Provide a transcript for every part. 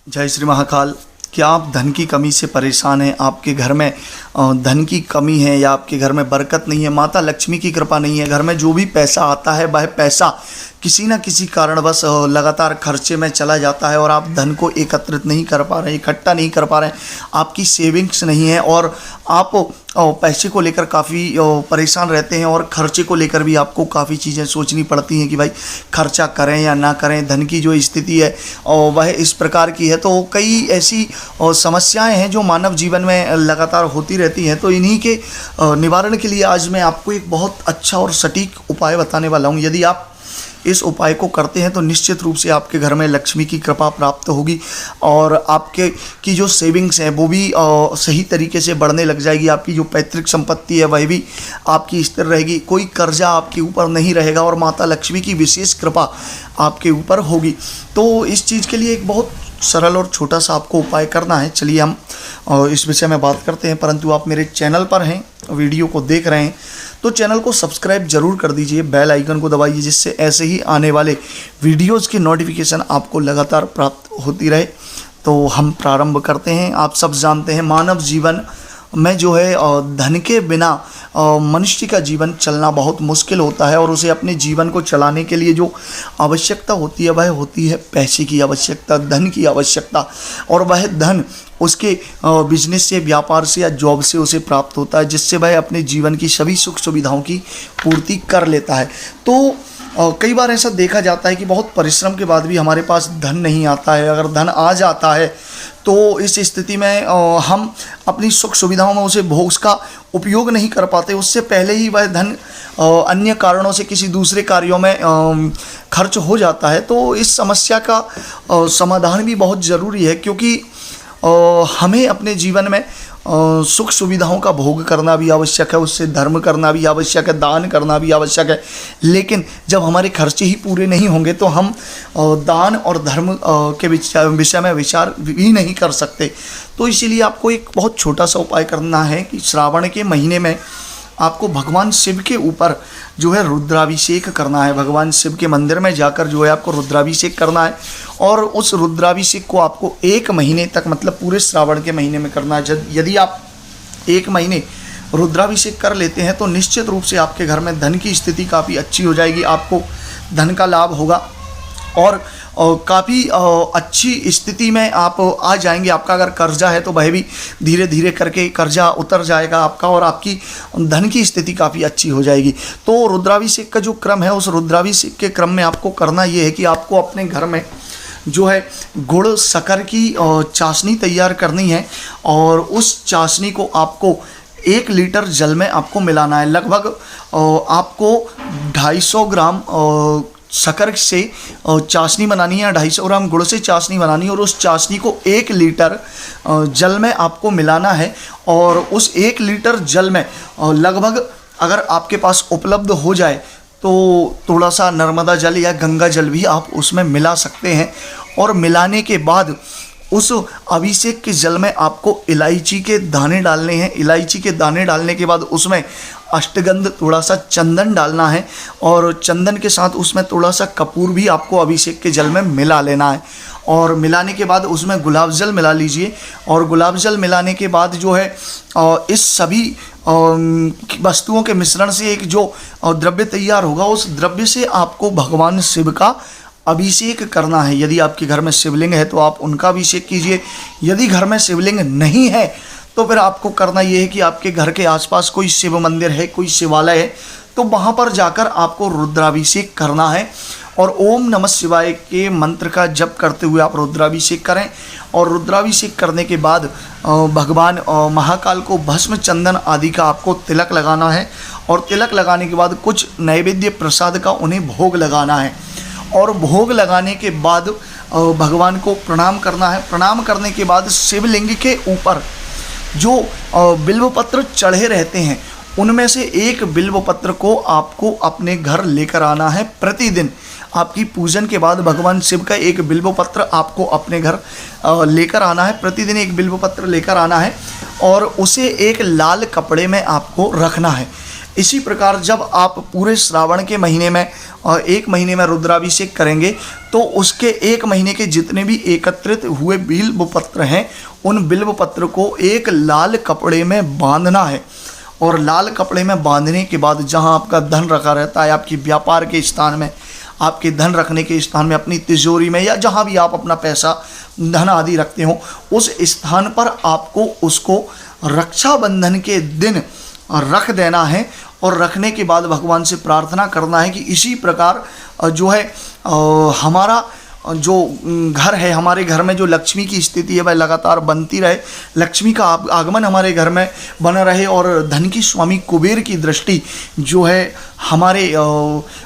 जय श्री महाकाल। क्या आप धन की कमी से परेशान हैं? आपके घर में धन की कमी है या आपके घर में बरकत नहीं है, माता लक्ष्मी की कृपा नहीं है, घर में जो भी पैसा आता है वह पैसा किसी न किसी कारणवश लगातार खर्चे में चला जाता है और आप धन को एकत्रित नहीं कर पा रहे हैं, इकट्ठा नहीं कर पा रहे हैं, आपकी सेविंग्स नहीं है और आप पैसे को लेकर काफ़ी परेशान रहते हैं और खर्चे को लेकर भी आपको काफ़ी चीज़ें सोचनी पड़ती हैं कि भाई खर्चा करें या ना करें। धन की जो स्थिति है वह इस प्रकार की है। तो कई ऐसी समस्याएं हैं जो मानव जीवन में लगातार होती रहती हैं। तो इन्हीं के निवारण के लिए आज मैं आपको एक बहुत अच्छा और सटीक उपाय बताने वाला हूँ। यदि आप इस उपाय को करते हैं तो निश्चित रूप से आपके घर में लक्ष्मी की कृपा प्राप्त होगी और आपके की जो सेविंग्स है वो भी सही तरीके से बढ़ने लग जाएगी। आपकी जो पैतृक संपत्ति है वह भी आपकी स्थिर रहेगी, कोई कर्जा आपके ऊपर नहीं रहेगा और माता लक्ष्मी की विशेष कृपा आपके ऊपर होगी। तो इस चीज़ के लिए एक बहुत सरल और छोटा सा आपको उपाय करना है। चलिए हम इस विषय में बात करते हैं। परंतु आप मेरे चैनल पर हैं, वीडियो को देख रहे हैं तो चैनल को सब्सक्राइब जरूर कर दीजिए, बेल आइकन को दबाइए जिससे ऐसे ही आने वाले वीडियोज़ की नोटिफिकेशन आपको लगातार प्राप्त होती रहे। तो हम प्रारंभ करते हैं। आप सब जानते हैं मानव जीवन में जो है धन के बिना मनुष्य का जीवन चलना बहुत मुश्किल होता है और उसे अपने जीवन को चलाने के लिए जो आवश्यकता होती है वह होती है पैसे की आवश्यकता, धन की आवश्यकता। और वह धन उसके बिजनेस से, व्यापार से या जॉब से उसे प्राप्त होता है जिससे वह अपने जीवन की सभी सुख सुविधाओं की पूर्ति कर लेता है। तो कई बार ऐसा देखा जाता है कि बहुत परिश्रम के बाद भी हमारे पास धन नहीं आता है। अगर धन आ जाता है तो इस स्थिति में हम अपनी सुख सुविधाओं में उसे भोग उसका उपयोग नहीं कर पाते। उससे पहले ही वह धन अन्य कारणों से किसी दूसरे कार्यों में खर्च हो जाता है। तो इस समस्या का समाधान भी बहुत ज़रूरी है क्योंकि हमें अपने जीवन में सुख सुविधाओं का भोग करना भी आवश्यक है, उससे धर्म करना भी आवश्यक है, दान करना भी आवश्यक है। लेकिन जब हमारे खर्चे ही पूरे नहीं होंगे तो हम दान और धर्म के विषय में विचार भी नहीं कर सकते। तो इसीलिए आपको एक बहुत छोटा सा उपाय करना है कि श्रावण के महीने में आपको भगवान शिव के ऊपर जो है रुद्राभिषेक करना है। भगवान शिव के मंदिर में जाकर जो है आपको रुद्राभिषेक करना है और उस रुद्राभिषेक को आपको 1 महीने तक, मतलब पूरे श्रावण के महीने में करना है। यदि आप 1 महीने रुद्राभिषेक कर लेते हैं तो निश्चित रूप से आपके घर में धन की स्थिति काफ़ी अच्छी हो जाएगी, आपको धन का लाभ होगा और काफ़ी अच्छी स्थिति में आप आ जाएंगे। आपका अगर कर्जा है तो वह भी धीरे धीरे करके कर्जा उतर जाएगा आपका और आपकी धन की स्थिति काफ़ी अच्छी हो जाएगी। तो रुद्राभिषेक का जो क्रम है, उस रुद्राभिषेक के क्रम में आपको करना ये है कि आपको अपने घर में जो है गुड़ शक्कर की चाशनी तैयार करनी है और उस चाशनी को आपको 1 लीटर जल में आपको मिलाना है। लगभग आपको 250 ग्राम शक्कर से चाशनी बनानी है, 250 ग्राम गुड़ से चाशनी बनानी है और उस चाशनी को 1 लीटर जल में आपको मिलाना है। और उस 1 लीटर जल में लगभग अगर आपके पास उपलब्ध हो जाए तो थोड़ा सा नर्मदा जल या गंगा जल भी आप उसमें मिला सकते हैं। और मिलाने के बाद उस अभिषेक के जल में आपको इलायची के दाने डालने हैं। इलायची के दाने डालने के बाद उसमें अष्टगंध, थोड़ा सा चंदन डालना है और चंदन के साथ उसमें थोड़ा सा कपूर भी आपको अभिषेक के जल में मिला लेना है। और मिलाने के बाद उसमें गुलाब जल मिला लीजिए और गुलाब जल मिलाने के बाद जो है इस सभी वस्तुओं के मिश्रण से एक जो द्रव्य तैयार होगा, उस द्रव्य से आपको भगवान शिव का अभिषेक करना है। यदि आपके घर में शिवलिंग है तो आप उनका अभिषेक कीजिए। यदि घर में शिवलिंग नहीं है तो फिर आपको करना ये है कि आपके घर के आसपास कोई शिव मंदिर है, कोई शिवालय है तो वहाँ पर जाकर आपको रुद्राभिषेक करना है और ओम नमः शिवाय के मंत्र का जप करते हुए आप रुद्राभिषेक करें। और रुद्राभिषेक करने के बाद भगवान महाकाल को भस्म, चंदन आदि का आपको तिलक लगाना है और तिलक लगाने के बाद कुछ नैवेद्य प्रसाद का उन्हें भोग लगाना है। और भोग लगाने के बाद भगवान को प्रणाम करना है। प्रणाम करने के बाद शिवलिंग के ऊपर जो बिल्वपत्र चढ़े रहते हैं उनमें से एक बिल्वपत्र को आपको अपने घर लेकर आना है। प्रतिदिन आपकी पूजन के बाद भगवान शिव का एक बिल्वपत्र आपको अपने घर लेकर आना है। प्रतिदिन एक बिल्वपत्र लेकर आना है और उसे एक लाल कपड़े में आपको रखना है। इसी प्रकार जब आप पूरे श्रावण के महीने में और 1 महीने में रुद्राभिषेक करेंगे तो उसके 1 महीने के जितने भी एकत्रित हुए बिल्व पत्र हैं उन बिल्व पत्र को एक लाल कपड़े में बांधना है। और लाल कपड़े में बांधने के बाद जहां आपका धन रखा रहता है, आपकी व्यापार के स्थान में, आपके धन रखने के स्थान में, अपनी तिजोरी में, या जहां भी आप अपना पैसा धन आदि रखते हो, उस स्थान पर आपको उसको रक्षाबंधन के दिन रख देना है। और रखने के बाद भगवान से प्रार्थना करना है कि इसी प्रकार जो है हमारा जो घर है, हमारे घर में जो लक्ष्मी की स्थिति है वह लगातार बनती रहे, लक्ष्मी का आगमन हमारे घर में बना रहे और धन की स्वामी कुबेर की दृष्टि जो है हमारे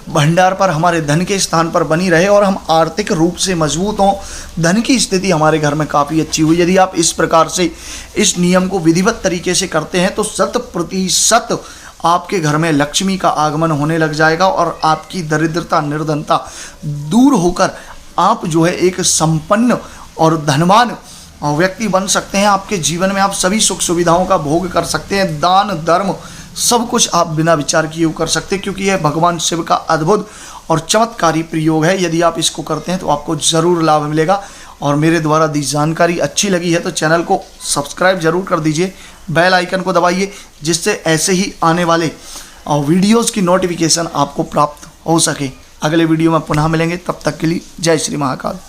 भंडार पर, हमारे धन के स्थान पर बनी रहे और हम आर्थिक रूप से मजबूत हों, धन की स्थिति हमारे घर में काफ़ी अच्छी हुई। यदि आप इस प्रकार से इस नियम को विधिवत तरीके से करते हैं तो 100% आपके घर में लक्ष्मी का आगमन होने लग जाएगा और आपकी दरिद्रता निर्धनता दूर होकर आप जो है एक संपन्न और धनवान व्यक्ति बन सकते हैं। आपके जीवन में आप सभी सुख सुविधाओं का भोग कर सकते हैं, दान धर्म सब कुछ आप बिना विचार किए कर सकते हैं, क्योंकि यह भगवान शिव का अद्भुत और चमत्कारी प्रयोग है। यदि आप इसको करते हैं तो आपको ज़रूर लाभ मिलेगा। और मेरे द्वारा दी जानकारी अच्छी लगी है तो चैनल को सब्सक्राइब जरूर कर दीजिए, बेल आइकन को दबाइए, जिससे ऐसे ही आने वाले वीडियोज़ की नोटिफिकेशन आपको प्राप्त हो सके। अगले वीडियो में पुनः मिलेंगे, तब तक के लिए जय श्री महाकाल।